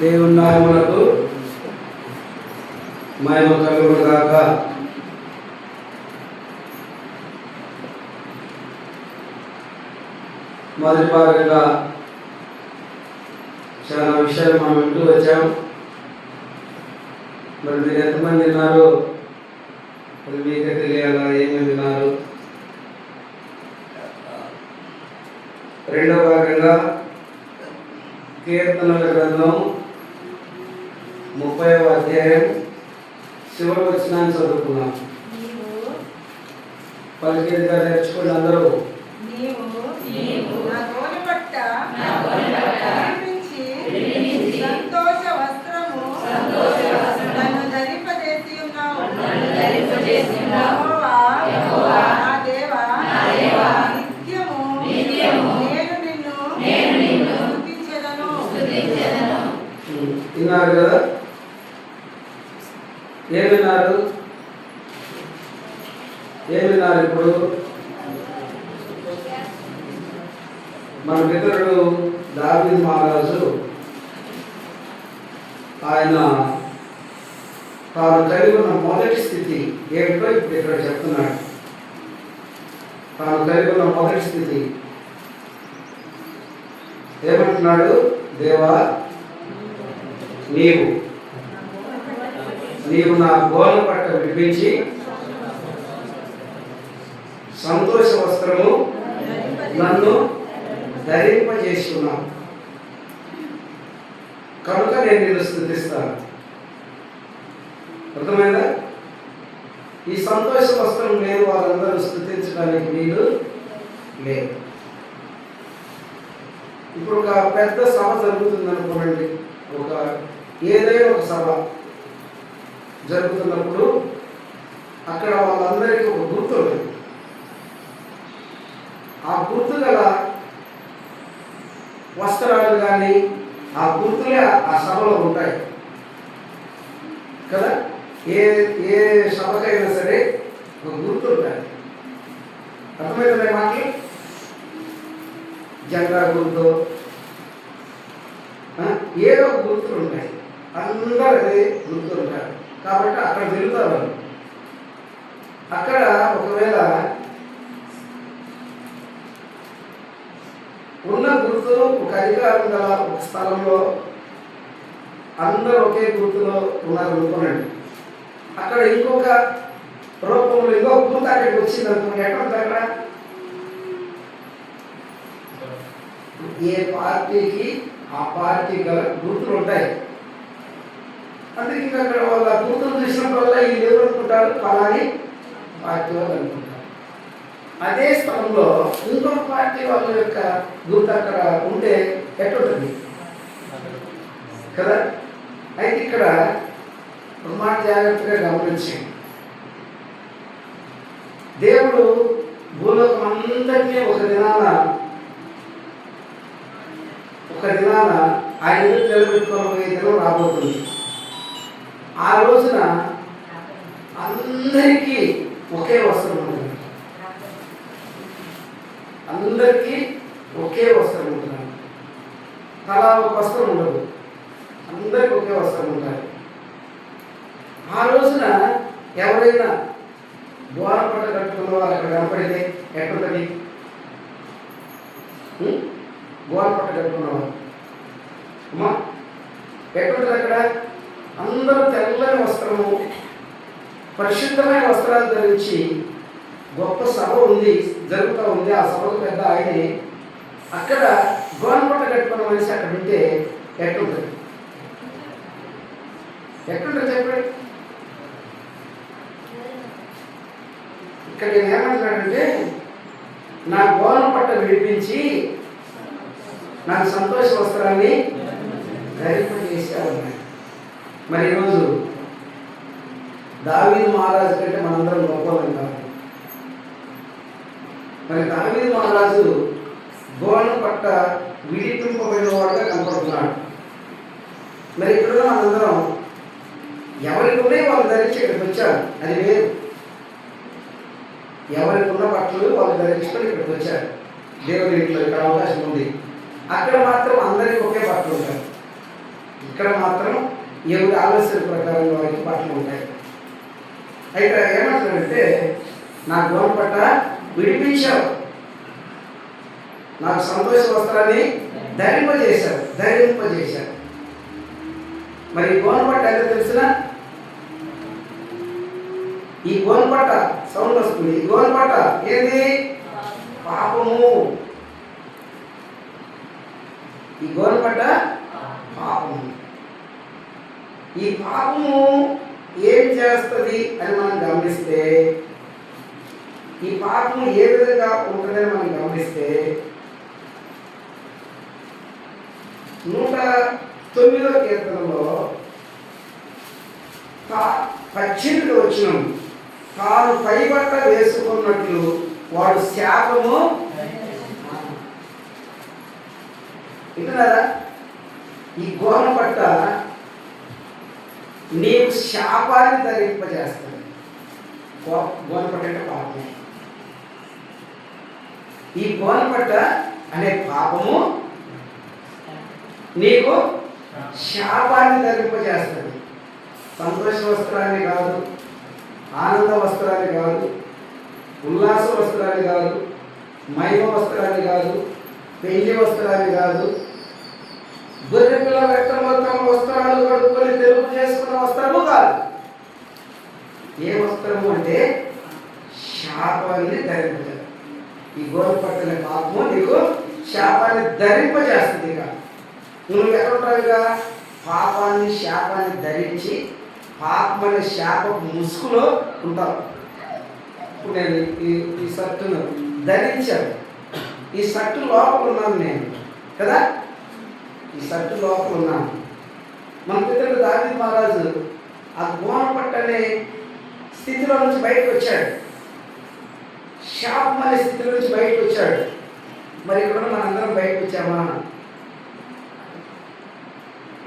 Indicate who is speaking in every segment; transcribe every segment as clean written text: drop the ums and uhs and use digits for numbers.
Speaker 1: దేవుని నామమునకు మహిమ కలుగును గాక. మొదటి భాగంగా చాలా విషయాలు మనం వింటూ వచ్చాం. మరి మీరు ఎంతమంది విన్నారు? మరి మీకే తెలియాలా ఏమేమి విన్నారు? రెండవ భాగంగా కీర్తనల గ్రంథం 30వ అధ్యాయం చివరి వచనాన్ని చదువుకున్నాం. పలికేదిగా నేర్చుకోండి అందరూ.
Speaker 2: సంతోష వస్త్రము నన్ను ధరింపజేసి ఉన్నావు. యెహోవా నా దేవా, నిత్యము నేను నిన్ను స్తుతించెదను.
Speaker 1: విన్నారు కదా? ఏమిన్నారు? ఇప్పుడు మన మిత్రుడు దావీదు మహారాజు ఆయన తాను కలిగి ఉన్న మొదటి స్థితి ఏమిటో ఇప్పుడు ఇక్కడ చెప్తున్నాడు. తాను కలిగి ఉన్న మొదటి స్థితి ఏమంటున్నాడు? దేవా, నీవు నా గోల పట్ట విడిపించి సంతోష వస్త్రము నన్ను ధరింపజేసి ఉన్నావు కనుక నేను నిన్ను స్తుతిస్తాను. అర్థమైందా? ఈ సంతోష వస్త్రం లేదు వాళ్ళందరూ స్తుతించడానికి వీలు లేదు. ఇప్పుడు ఒక పెద్ద సభ జరుగుతుంది అనుకోండి. ఏదైనా ఒక సభ జరుగుతున్నప్పుడు అక్కడ వాళ్ళందరికీ ఒక గుర్తు ఉంటుంది. ఆ గుర్తు గల వస్త్రాలు కానీ ఆ గుర్తులే ఆ సభలో ఉంటాయి కదా. ఏ సభకైనా సరే ఒక గుర్తు ఉంటాయి. అర్థమైందా మాకి? జెండా గుర్తు, ఏదో గుర్తులు ఉంటాయి. అందరూ అదే గుర్తులు ఉంటాయి కాబట్టి అక్కడ తిరుగుతారు. అక్కడ ఒకవేళ ఉన్న గుర్తు ఒక అధికారం గల ఒక స్థలంలో అందరూ ఒకే గుర్తులో ఉన్నారు అనుకోనండి. అక్కడ ఇంకొక రూపంలో ఇంకొక గుర్తు అక్కడికి వచ్చింది అనుకోండి. ఎక్కడ అక్కడ ఏ పార్టీకి ఆ పార్టీ గల గుర్తులు ఉంటాయి. అందుకే ఇంకా అక్కడ వాళ్ళ గుర్తులు చూసినప్పుడల్లా వీళ్ళు ఎవరు అనుకుంటారు? ఫలాని పార్టీ వాళ్ళు అనుకుంటారు. అదే స్థలంలో ఇంకొక పార్టీ వాళ్ళ యొక్క గుర్తు అక్కడ ఉంటే ఎట్లుంటుంది కదా. అయితే ఇక్కడ ఒక మాట జాగ్రత్తగా గమనించండి. దేవుడు భూలోకం అందరినీ ఒక దినాన ఆయన నిలబెట్టుకోబోయే దినం రాబోతుంది. ఆ రోజున అందరికీ ఒకే వస్త్రం ఉంటుంది. అందరికీ ఒకే వస్త్రం ఉంటుంది. తలా ఒక వస్త్రం ఉండదు. అందరికీ ఒకే వస్త్రం ఉంటుంది. ఆ రోజున ఎవరైనా ద్వారపట కట్టుకున్న వాళ్ళు అక్కడ కనపడితే ఎక్కడుంటుంది? ద్వారపట కట్టుకున్నవాళ్ళు అమ్మా ఎక్కడుంటుంది? అక్కడ అందరూ తెల్లని వస్త్రము, పరిశుద్ధమైన వస్త్రాలు ధరించి గొప్ప సభ ఉంది, జరుగుతూ ఉంది. ఆ సభకు పెద్ద ఆయనే. అక్కడ గోనపట్ట కట్టుకున్న మనిషి అక్కడ ఉంటే ఎట్లుంటుంది? ఎట్లుంటుంది చెప్పండి? ఇక్కడ నేను ఏమంటున్నాడంటే, నా గోనపట్ట విడిపించి నాకు సంతోష వస్త్రాన్ని ధరింపజేశారు. మరి ఈరోజు దావీదు మహారాజు కంటే మనందరం గొప్పవాళ్ళం కాదు. మరి దావీదు మహారాజు గోన పట్ట విడిపింపబడిన వాడుగా కనపడుతున్నాడు. మరి ఇక్కడ మనందరం ఎవరికి ఉన్నాయి వాళ్ళు ధరించి ఇక్కడికి వచ్చారు. అది వేరు. ఎవరికి ఉన్న బట్టలు వాళ్ళు ధరించుకొని ఇక్కడికి వచ్చారు. దేవుని ఇంట్లో ఇక్కడ అవకాశం ఉంది. అక్కడ మాత్రం అందరికీ ఒకే బట్టలు ఉంటాయి. ఇక్కడ మాత్రం ఎవరి ఆలోచన ప్రకారం వారికి బట్టలు ఉంటాయి. అయితే ఏమంటారంటే నా గోనపట్ట విడిపించావు, నాకు సంతోష వస్త్రాన్ని ధరింపజేశారు. మరి గోనపట్ట ఏదో తెలిసిన, ఈ గోనపట్ట సౌండ్ వస్తుంది. ఈ గోనపట్ట ఏది? పాపము. ఈ గోనపట్ట పాపము. ఈ పాపము ఏం చేస్తుంది అని మనం గమనిస్తే, ఈ పాపము ఏ విధంగా ఉంటుందని మనం గమనిస్తే 109వ కీర్తనలో 18వ వచనం, తాను పైబట్ట వేసుకున్నట్లు వాడు శాపము. వింటున్నారా? ఈ గోనపట్ట నీకు శాపాన్ని ధరింపజేస్తుంది. గోనపట్ట అంటే పాపమే. ఈ గోనపట్ట అనే పాపము నీకు శాపాన్ని ధరింపజేస్తుంది. సంతోష వస్త్రాన్ని కాదు, ఆనంద వస్త్రాన్ని కాదు, ఉల్లాస వస్త్రాన్ని కాదు, మహిమ వస్త్రాన్ని కాదు, పెళ్లి వస్త్రాన్ని కాదు, గొర్రె పిల్ల రక్తంలో తమ వస్త్రాలు కడుక్కొని తెలుపు చేసుకున్న వస్త్రము కాదు. ఏ వస్త్రము అంటే శాపాన్ని ధరింపజేస్తుంది. ఈ గోనపట్ట పాపము నీకు శాపాన్ని ధరింపజేస్తుంది. ఇక నువ్వు ఎక్కడుంటావుగా పాపాన్ని శాపాన్ని ధరించి పాపం అనే శాప ముసుగులో ఉంటావు. ఇప్పుడు నేను ఈ షర్టును ధరించాను, ఈ షర్టు లోపల ఉన్నాను నేను కదా, ఈ షర్టు లోపల ఉన్నాను. మన పితరుడు దావీదు మహారాజు ఆ గోనపట్ట అనే స్థితిలో నుంచి బయటకు వచ్చాడు, శాపం అనే స్థితిలో నుంచి బయటకు వచ్చాడు. మరి ఇక్కడ మనందరం బయటకు వచ్చామా?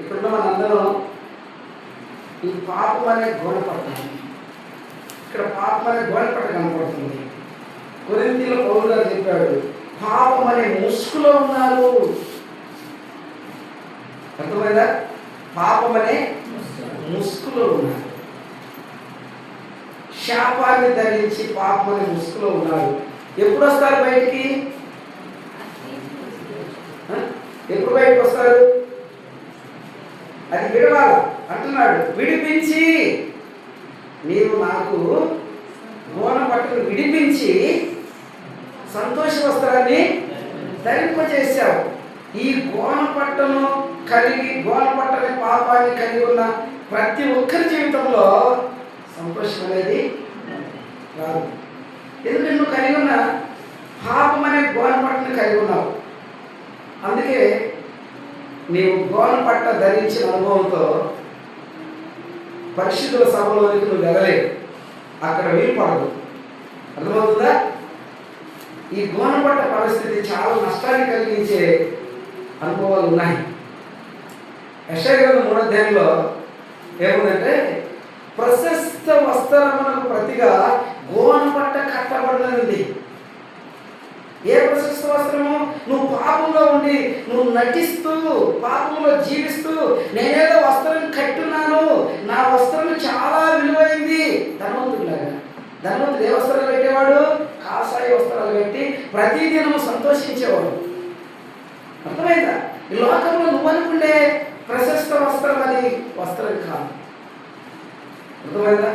Speaker 1: ఇప్పుడున్న మనందరం ఈ పాపం అనే గోనపట్ట, ఇక్కడ పాపం అనే గోనపట్ట కనపడుతుంది. కొరింథీయుల పౌలు గారు చెప్పాడు, పాపం అనే ముసుగులో ఉన్నారు. అర్థమైందా? పాపం అనే ముసుగులో ఉన్నారు, శాపాన్ని ధరించి పాపం అనే ముసుగులో ఉన్నారు. ఎప్పుడు వస్తారు బయటికి? ఎప్పుడు బయటకు వస్తారు? అది విడవాలి అంటున్నాడు. విడిపించి, నీవు నాకు గోనపట్టను విడిపించి సంతోష వస్త్రాన్ని ధరింపజేశావు. ఈ గోనపట్టను గోనపట్టని పాపాన్ని కలిగి ఉన్న ప్రతి ఒక్కరి జీవితంలో సంతోషం అనేది రాదు. ఎందుకంటే నువ్వు కలిగి ఉన్న పాపం అనే గోనపట్టను కలిగి ఉన్నావు. అందుకే నీవు గోనపట్ట ధరించిన అనుభవంతో పరిశుద్ధుల సభలోనికి నువ్వు వెళ్ళలేవు, అక్కడ వీలు పడదు. అర్థమవుతుందా? ఈ గోనపట్ట పరిస్థితి చాలా నష్టాన్ని కలిగించే అనుభవాలు ఉన్నాయి. యెషయా గ్రంథం 3వ అధ్యాయంలో ఏముందంటే, ప్రశస్త వస్త్రమునకు ప్రతిగా గోనపట్ట కట్టబడినది. ఏ ప్రశస్త వస్త్రము? నువ్వు పాపంలో ఉండి నువ్వు నటిస్తూ పాపంలో జీవిస్తూ నేనేదో వస్త్రం కట్టున్నాను, నా వస్త్రం చాలా విలువైంది. ధనవంతుడు ఏ వస్త్రాలు పెట్టేవాడు? కాషాయ వస్త్రాలు పెట్టి ప్రతిదినము సంతోషించేవాడు. అర్థమైందా? ఈ లోకంలో నువ్వు అనుకుంటే ప్రశస్త వస్త్రం అది వస్త్రం కాదు. అర్థమైందా?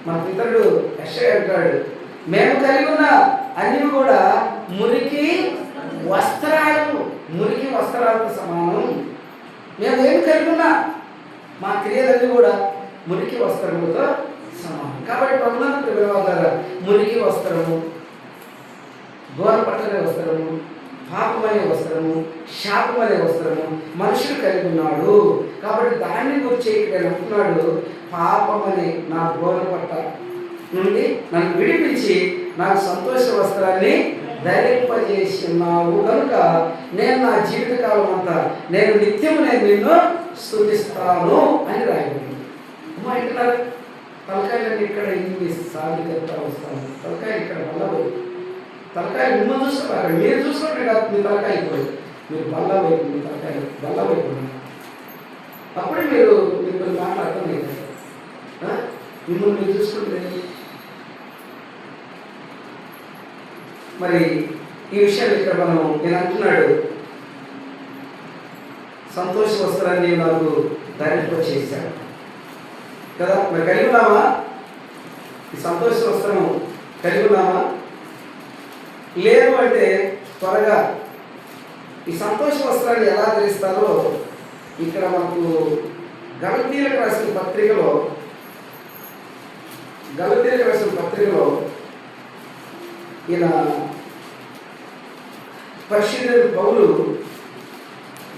Speaker 1: మన పితరుడు యెషయా అంటాడు, మేము కలిగి ఉన్న అన్ని కూడా మురికి వస్త్రాలతో సమానం. మేము ఏమి కలిగి ఉన్నా మా క్రియలన్నీ కూడా మురికి వస్త్రములతో సమానం. కాబట్టి ప్రభునందు వివాదాల మురికి వస్త్రము, గోనపట్టనే వస్త్రము, పాపమనే వస్త్రము, శాపమనే వస్త్రము మనుషుడు కలిగి ఉన్నాడు. కాబట్టి దాన్ని గురించి ఇక్కడ అంటున్నాడు, పాపమనే నా గోనపట్ట నుండి నన్ను విడిపించి నాకు సంతోష వస్త్రాన్ని ధరింపజేసి ఉన్నావు కనుక నేను నా జీవితకాలం అంతా నేను నిత్యము నిన్ను స్తుతిస్తాను అని రాయబడింది. అమ్మా ఇంటున్నారు, తలకాయలన్నీ ఇక్కడ ఇన్ని సార్లు చెప్తా వస్తాను. తలకాయ ఇక్కడ తలకాయ మిమ్మల్ని చూసుకోవాలి, మీరు చూసుకుంటే కాదు. మీ తలకాయ ఇప్పుడు మీరు బల్ల వైపు, మీ తలకాయ బల్ల వైపు. తప్ప మీరు మిమ్మల్ని మాట్లాడటం మిమ్మల్ని మీరు చూసుకుంటే మరి ఈ విషయాన్ని ఇక్కడ నేను అంటున్నాడు, సంతోష వస్త్రాన్ని నాకు ధరింపచేశాడు కదా. మరి కలిగి ఉన్నామా? ఈ సంతోష వస్త్రం కలిగి ఉన్నామా? లేదు అంటే త్వరగా ఈ సంతోష వస్త్రాన్ని ఎలా ధరిస్తారో ఇక్కడ మనకు గలతీయులకు రాసిన పత్రికలో ఈయన పరిశుద్ధుడు పౌలు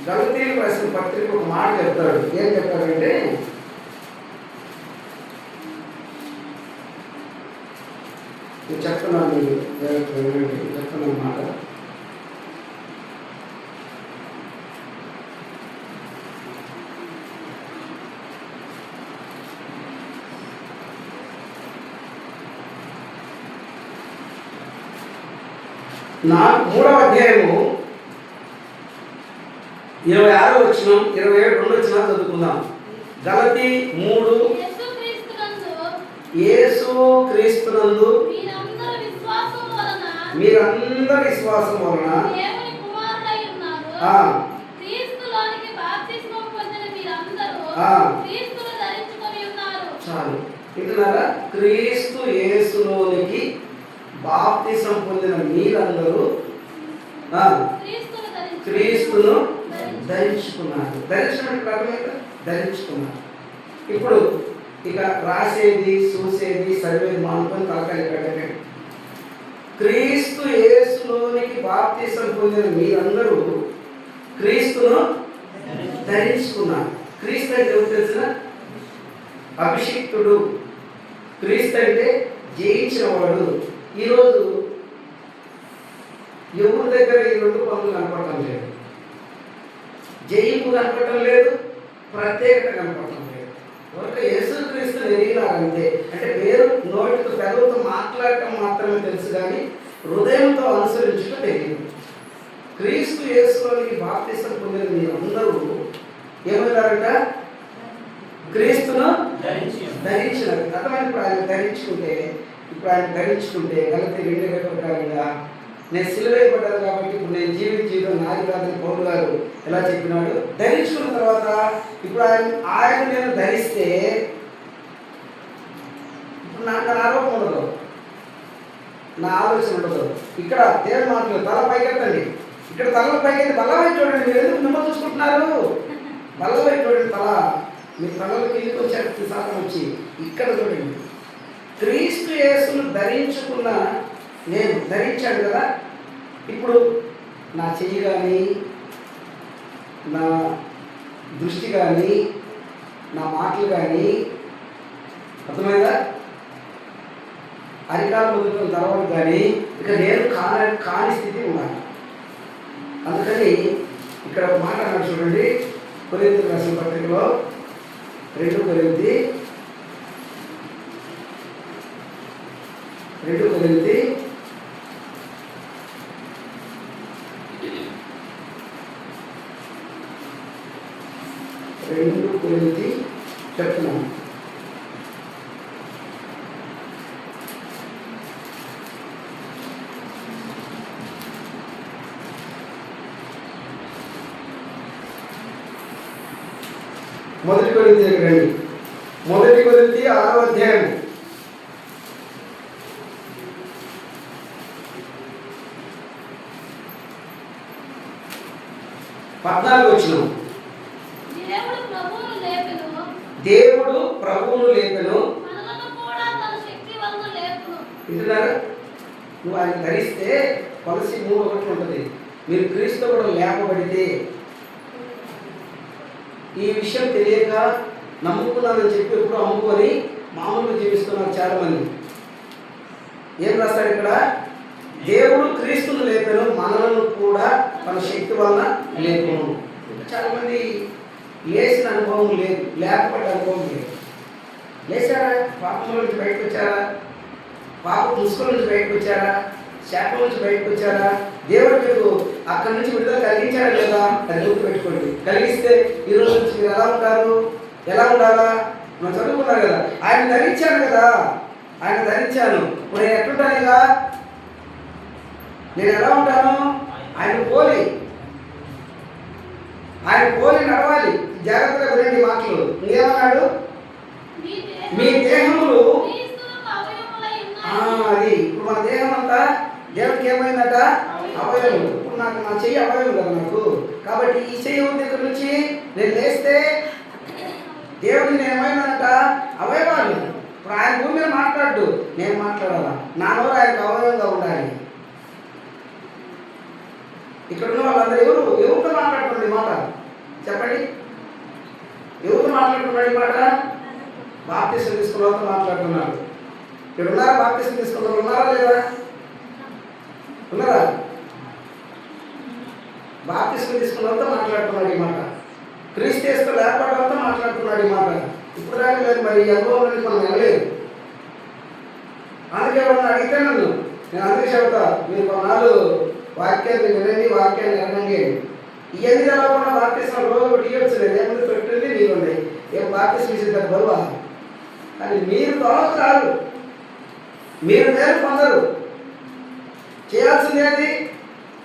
Speaker 1: గలతీయులకు రాసిన పత్రిక ఒక మాట చెప్తాడు. ఏం చెప్తాడంటే, నేను చెప్తున్నాను మాట. నా 3వ అధ్యాయము 26వ వచనం 27 వచనం చదువుకుందాం. గలతీ 3 యేసు క్రీస్తునందు మీరందరి విశ్వాసం వలన చాలు వింటున్నారా? క్రీస్తు యేసులోనికి బాప్తిసం పొందిన మీరందరూ క్రీస్తును ధరించుకున్నారు. ధరించుకున్నారు. ఇప్పుడు ఇక రాసేది చూసేది చదివేది మానుకొని తలకాయ పెట్టండి. క్రీస్తు యేసులోనికి బాప్తిసం పొందిన మీరందరూ క్రీస్తును ధరించుకున్నారు. క్రీస్తు అంటే ఎవరు తెలిసిన? అభిషిక్తుడు. క్రీస్తు అంటే జయించిన వాడు. ఈరోజు ఎవరి దగ్గర ఈ 2 పనులు కనపడటం లేదు. జయింపు కనపడటం లేదు, ప్రత్యేకత కనపడటం లేదు. ఒక యేసుక్రీస్తుని ఎరిగినారంతే. అంటే పేరు నోటితో పెదవుతో మాట్లాడటం మాత్రమే తెలుసు, కానీ హృదయంతో అనుసరించడం తెలియదు. క్రీస్తు యేసులోనికి బాప్తిసం పొందిన మీరందరూ ఏమన్నారంట? క్రీస్తును ధరించినారు. అర్థమైనప్పుడు ఇప్పుడు ఆయన ధరించుకుంటే గలతీ 2 ప్రకారంగా నేను సిలువైపడ్డాను కాబట్టి ఇప్పుడు నేను జీవితం నాది కాదని పౌలు గారు ఎలా చెప్పినాడు. ధరించుకున్న తర్వాత ఇప్పుడు ఆయన నేను ధరిస్తే ఇప్పుడు నాకు ఆరోపణ ఉండదు, నా ఆలోచన ఉండదు. ఇక్కడ దేవుని మాటలు తల పైకెత్తండి. ఇక్కడ తల పైకెత్తి బల్లవైపు చూడండి. మీరు ఎందుకు మిమ్మల్ని చూసుకుంటున్నారు? బల్లవైపు చూడండి. తల మీ తలలో కిందికి వచ్చి శాతం వచ్చి ఇక్కడ చూడండి. క్రీస్తు యేసును ధరించుకున్న నేను ధరించాడు కదా. ఇప్పుడు నా చెయ్యి కానీ, నా దృష్టి కానీ, నా మాటలు కానీ, అర్థమైందా? అరికాలు మొదలుకొని తర్వాత కానీ ఇక నేను కాని స్థితి ఉన్నాను. అందుకని ఇక్కడ ఒక మాట అన్నాడు చూడండి. కొరింథీయులకు రాసిన పత్రికలో 2 కొరింథీ 2 కొరింథీ చెప్తున్నాను. మొదటి కొరింథీ రండి. మొదటి కొరింథీ 6వ అధ్యాయం 14వ వచనం. దేవుడు ప్రభువును లేపెను. వింటున్నారా? నువ్వు ఆయన ధరిస్తే కొలసి 3:1 ఉంటుంది. మీరు క్రీస్తు కూడా లేపబడితే, ఈ విషయం తెలియక నమ్ముకున్నానని చెప్పి ఎప్పుడు అమ్ముకొని మామూలుగా జీవిస్తున్నారు చాలామంది. ఏం రాస్తాడు ఇక్కడ? దేవుడు క్రీస్తును లేపెను, మనలను కూడా తన శక్తి వలన లేపును. చాలామంది లేచిన అనుభవం లేదు, లేకపోతే అనుభవం లేదు. లేచారా? పాపంలో నుంచి బయటకు వచ్చారా? పాప ముసుగుల నుంచి బయటకు వచ్చారా? శాపం నుంచి బయటకు వచ్చారా? దేవుడు మీకు అక్కడి నుంచి విడుదల కలిగించాడు లేదా అది గుర్తుపెట్టుకోండి. కలిగిస్తే ఈ రోజు నుంచి మీరు ఎలా ఉంటారు, ఎలా ఉండాలా? మనం చదువుకున్నాం కదా, ఆయన ధరించాను కదా, ఆయన ధరించాను. ఇప్పుడు నేను ఎట్లుంటాను? ఇక నేను ఎలా ఉంటాను? ఆయన పోలి నడవాలి. జాగ్రత్తగా వినండి మాటలు. ఇంకేమన్నాడు? మీ దేహములు అది ఇప్పుడు మన దేహం అంతా దేవుడికి ఏమైందట? అవయవం. ఇప్పుడు నా చెయ్యి అవయవం కదా నాకు. కాబట్టి ఈ చెయ్యి దగ్గర నుంచి నేను లేస్తే దేవుడికి నేను ఏమైందట? అవయవాలు. ఇప్పుడు ఆయన భూమి మీద మాట్లాడు, నేను మాట్లాడాలా? నా నోరు ఆయనకు అవయవంగా ఉండాలి. ఇక్కడ ఉన్న వాళ్ళందరూ ఎవరితో మాట్లాడుతున్నారు ఈ మాట? చెప్పండి, ఎవరితో మాట్లాడుతున్నాడు ఈ మాట? బాప్తిసం తీసుకున్న వాళ్ళతో మాట్లాడుతున్నాడు. ఇక్కడ ఉన్నారా? బాప్తిసం తీసుకున్న వాళ్ళు ఉన్నారా లేదా? ఉన్నారా? బాప్తిసం తీసుకున్న వాళ్ళతో మాట్లాడుతున్నాడు ఈ మాట. క్రీస్తు యేసుతో లేకపోవడం వాళ్ళతో మాట్లాడుతున్నాడు ఈ మాట. ఇప్పుడు దాకా లేదు, మరి ఈ అనుభవంలోకి మనం వెళ్ళలేదు. అందుకే ఎవరన్నా అడిగితే నేను అందుకే చెబుతా, మీరు కొన్నాళ్ళు వాక్యాన్ని వినండి, వాక్యాన్ని అర్థండి. ఇవన్నీ తెలవకుండా బాప్తిసం రోజు ఒకటి ఇవ్వచ్చు లేదు. ఏముంది? పెట్టుంది నీరుంది. ఏం బాప్తిసం ఇచ్చింది బరువా? కానీ మీరు తోలుతారు, మీరు మేలు పొందరు. చేయాల్సింది ఏంటి?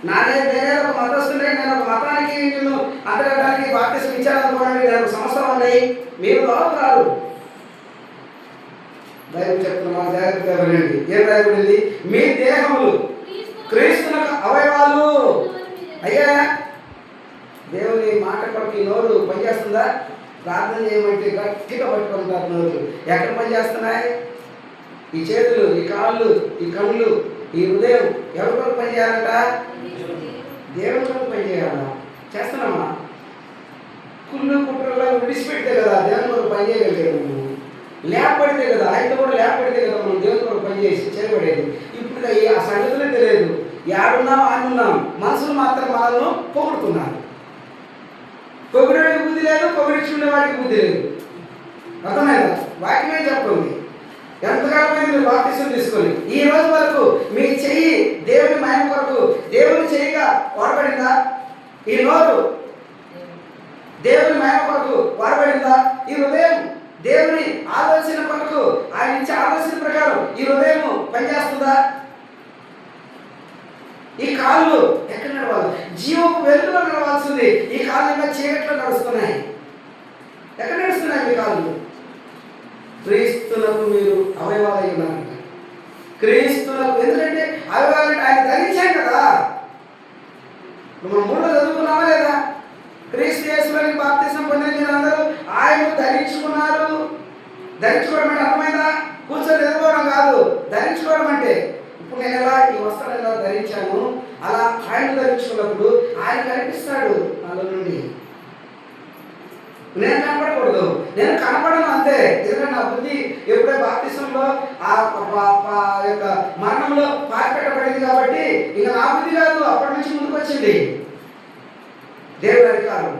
Speaker 1: నేనే ఒక మతస్థుడే, నేను ఒక మతానికి నేను అంతగడానికి బాప్తిసం ఇచ్చాననుకోండి, నేను ఒక సంవత్సరం ఉన్నాయి, మీరు తోలుతారు. బైబిల్ చెప్తున్నా, జాగ్రత్తగా వినండి. ఏం రాయబడింది? మీ దేహములు క్రీస్తునకు అవయవాలు. అయ్యా, దేవుని మాట పట్టి నోరు పనిచేస్తుందా? ప్రార్థన చేయమంటే గట్టిగా పట్టుకుంటారు నోరు. ఎక్కడ పనిచేస్తున్నాయి? ఈ చేతులు, ఈ కాళ్ళు, ఈ కళ్ళు, ఈ హృదయం ఎవరికొరకు పనిచేయాలంట? దేవుని కొరకు పనిచేయాలా? చేస్తున్నామా? కుళ్ళు కుట్రలో విడిచిపెడితే కదా దేవుని కొరకు పనిచేయగలిగేది. నువ్వు లేపడితే కదా, ఆయనతో కూడా లేపడితే కదా మనం దేవుని కొరకు పనిచేసి చేయబడేది. ఇప్పుడు ఆ సంగతులే తెలియదు. యాడున్నాం ఆడున్నాం, మనసులు మాత్రం మనల్ని పొగుడుతున్నారు. పొగిడేవాడికి బుద్ధి లేదు, పొగిడించుకునే వాడికి బుద్ధి లేదు. అర్థమైందా? వాక్యమే చెప్తుంది. ఎంతకాలమైంది మీరు బాప్తిసం తీసుకొని ఈ రోజు వరకు మీ చెయ్యి దేవుని మహిమ కొరకు దేవుని చెయ్యిగా వాడబడిందా? ఈ నోరు దేవుని మహిమ కొరకు వాడబడిందా? ఈ హృదయం దేవుని ఆలోచన కొరకు, ఆయన ఇచ్చే ఆలోచన ప్రకారం ఈ హృదయం పనిచేస్తుందా? ఈ కాళ్ళు ఎక్కడ నడవాలి? జీవపు వెలుగులో నడవాల్సింది. ఈ కాళ్ళు ఇంకా చీకట్లో నడుస్తున్నాయి. ఎక్కడ నడుస్తున్నాయి మీ కాళ్ళు? క్రీస్తులకు మీరు అవయవాలై ఉన్నారంట. క్రీస్తులకు, ఎందుకంటే అవయవాలంటే ఆయన ధరించాం కదా. మనం మూడో చదువుకున్నామా లేదా? క్రీస్తు యేసులోని బాప్తిసం పొందిన మీరందరూ ఆయన ధరించుకున్నారు. ధరించుకోవడం అంటే అర్థమైందా? కూర్చొని ఎదుర్కోవడం కాదు. ధరించుకోవడం అంటే ఇప్పుడు నేను ఎలా ఈ వస్త్రాలు ఎలా ధరించాను, అలా ఆయన ధరించుకున్నప్పుడు ఆయన కనిపిస్తాడు నాలో నుండి. నేను కనపడకూడదు, నేను కనపడను అంతే. ఎందుకంటే నా బుద్ధి ఎప్పుడే బాప్తిసంలో ఆ యొక్క మరణంలో పాతిపెట్టబడింది కాబట్టి ఇక నా బుద్ధి కాదు, అప్పటి నుంచి ముందుకు వచ్చింది దేవుని అధికారం.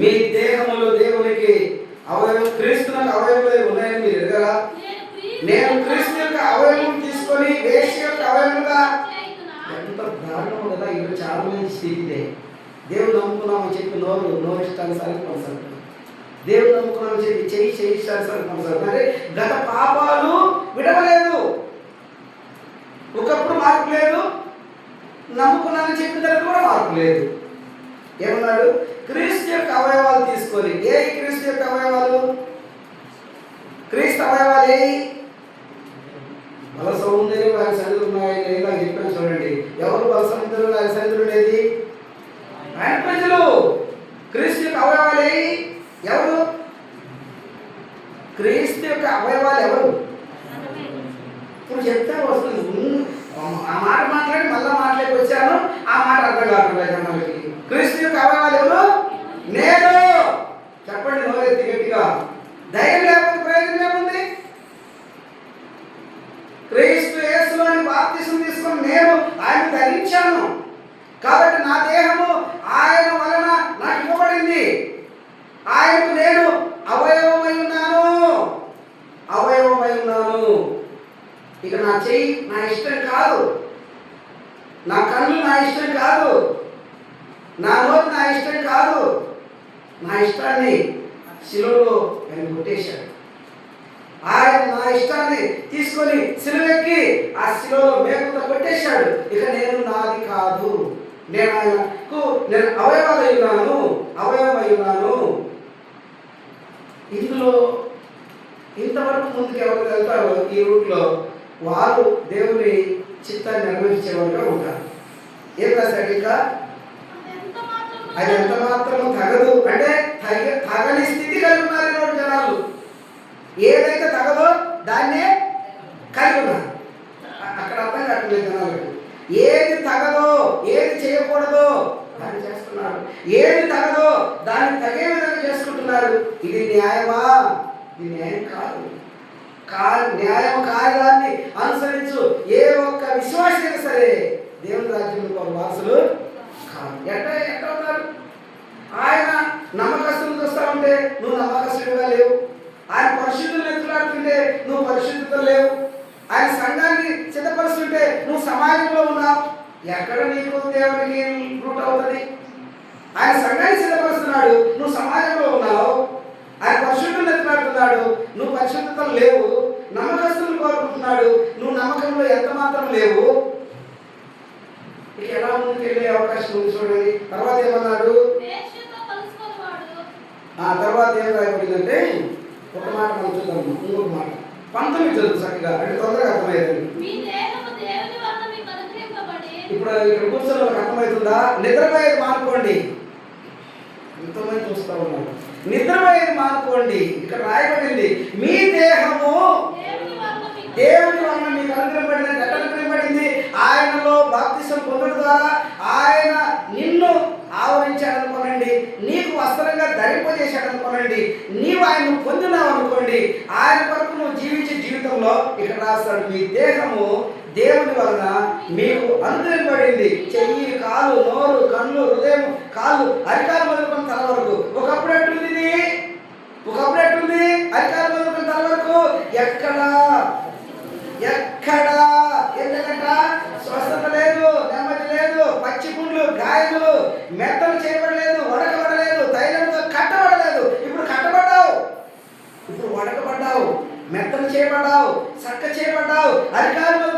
Speaker 1: మీ దేహములు దేవునికి అవయవం, క్రీస్తునకు అవయవాలు ఉన్నాయని మీరు ఎరగరా? నేను క్రీస్తు యొక్క అవయవం తీసుకొని వేశ్య యొక్క అవయవంగా. ఎంత దారుణం కదా! ఇది చాలా మంచి స్థితిదే. దేవుడు నమ్ముకున్నామని చెప్పి నోరు ఇష్టానుసారి కొనసాగుతుంది. దేవుడు నమ్ముకున్నామని చెప్పి చెయ్యి ఇష్టానుసారి కొనసాగుతుంది. అంటే గత పాపాలు విడవలేదు. ఒకప్పుడు మార్పు లేదు, నమ్ముకున్నామని చెప్పిన తర్వాత కూడా మార్పు లేదు. ఏమన్నాడు? క్రీస్తు యొక్క అవయవాలు తీసుకొని. ఏ క్రీస్తు యొక్క అవయవాలు? క్రీస్తు అవయవాలు ఏ? బల సౌందర్యం ఆయన సన్నిధులు ఉన్నాయని లేదా చెప్పాను చూడండి. ఎవరు బల సౌందర్యం ఆయన సన్నిధులు ఉండేది? ఆయన ప్రజలు. క్రీస్తు యొక్క అవయవాలు ఏ? ఎవరు? క్రీస్తు యొక్క అవయవాలు ఎవరు? ఇప్పుడు చెప్తే వస్తుంది. ఆ మాట మాట్లాడి మళ్ళా మాట్లాడి వచ్చాను, ఆ మాట అర్థం కాకుండా మనకి. క్రీస్తు యొక్క అవయవాలు ఎవరు? నేను. చెప్పండి నోరెత్తి గట్టిగా. ధైర్యం లేకపోతే ప్రయోజనం ఏముంది? క్రీస్తు యేసులోని బాప్తిసం తీసుకొని నేను ఆయన ధరించాను కాబట్టి నా దేహము ఆయన వలన నాకు ఇవ్వబడింది. ఆయనకు నేను అవయవమై ఉన్నాను. ఇక నా చెయ్యి నా ఇష్టం కాదు, ఇష్టం కాదు, నా ఇష్టాన్ని శిలువలో ఆయన కొట్టేశాడు. ఆయన నా ఇష్టాన్ని తీసుకొని శిలువెక్కి ఆ శిలువలో మేకుతో కొట్టేశాడు. ఇక నేను నాది కాదు, నేను ఆయనకు నేను అవయవమై ఉన్నాను. ఇందులో ఇంతవరకు ముందుకు ఎవరు వెళ్తారో ఈ రూట్లో వారు దేవుని చిత్తాన్ని నెరవేర్చేవారుగా ఉంటారు. ఏం రాశాడు ఇంకా? అది ఎంత మాత్రం తగదు అంటే తగని స్థితి కలిగి ఉన్నారు జనాలు. ఏదైతే తగదో దాన్నే కలిగి ఉన్నారు. అక్కడ అర్థం కావట్లేదు జనాలకు. ఏది తగదో, ఏది చేయకూడదో దాన్ని చేస్తున్నారు. ఏది తగదో దాన్ని తగే విధంగా చేసుకుంటున్నారు. ఇది న్యాయమా? ఇది న్యాయం కాదు. న్యాయం కార్యాన్ని అనుసరించు ఏ ఒక్క విశ్వాసైనా సరే దేవుని రాజ్యంలో వారసులు కాదు. ఎట్ట ఉన్నారు? ఆయన నమ్మకస్తులు చూస్తా ఉంటే నువ్వు నమ్మకస్తుడిగా లేవు. ఆయన పరిశుద్ధులు ఎత్తులాడుతుంటే నువ్వు పరిశుద్ధత లేవు. ఆయన సంఘాన్ని సిద్ధపరుస్తుంటే నువ్వు సమాజంలో ఉన్నావు. ఎక్కడ నీకు దేవునికి రూట్ అవుతుంది? ఆయన సంఘాన్ని సిద్ధపరుస్తున్నాడు, నువ్వు సమాజంలో ఉన్నావు. ఆయన పరిశుద్ధులు ఎత్తులాడుతున్నాడు, నువ్వు పరిశుద్ధత లేవు. నమ్మకస్తులు కోరుకుంటున్నాడు, నువ్వు నమ్మకంలో ఎంత మాత్రం లేవు. ఇక ఎలా ముందుకు వెళ్ళే అవకాశం ఉంది చూడండి. తర్వాత ఏమన్నాడు? ఆ తర్వాత ఏం రాయబడిందంటే ఒక మాట మనం చూద్దాం, ఇంకొక మాట 19 చదువు చక్కగా, అంటే తొందరగా అర్థమయ్యేది. ఇప్పుడు ఇక్కడ కూర్చొని వాళ్ళకి అర్థమవుతుందా? నిద్రపోయేది మానుకోండి. ఎంతోమంది చూస్తూ ఉన్నారు. నిద్రపోయేది మానుకోండి. ఇక్కడ రాయబడింది మీ దేహము దేవుని వలన మీకు అనుగ్రహపడింది. ఎట్లా అనుగ్రహపడింది? ఆయనలో బాప్తిసం పొందడం ద్వారా ఆయన నిన్ను ఆవరించాడనుకోనండి, నీకు వస్త్రంగా ధరింపజేశాడనుకోనండి, నీవు ఆయన్ను పొందినావు అనుకోండి. ఆయన కొరకు నువ్వు జీవించే జీవితంలో ఇక్కడ రాస్తాడు మీ దేహము దేవుని వలన మీకు అనుగ్రహపడింది. చెయ్యి, కాలు, నోరు, కన్ను, హృదయం, కాళ్ళు, అరికాలు మొదలుకొని తల వరకు. ఒకప్పుడు ఎట్టుంది? అరికాలు మొదలుకొని తల వరకు. ఎక్కడా ఎందుకంట స్వస్థత లేదు, నెమ్మది లేదు, పచ్చి పుండ్లు, గాయములు, మెత్తలు చేయబడలేదు, వడకబడలేదు, తైలంతో కట్టబడలేదు. ఇప్పుడు కట్టబడ్డావు, ఇప్పుడు వడకబడ్డావు, మెత్తలు చేయబడ్డావు, చక్క చేయబడ్డావు, అరికాలు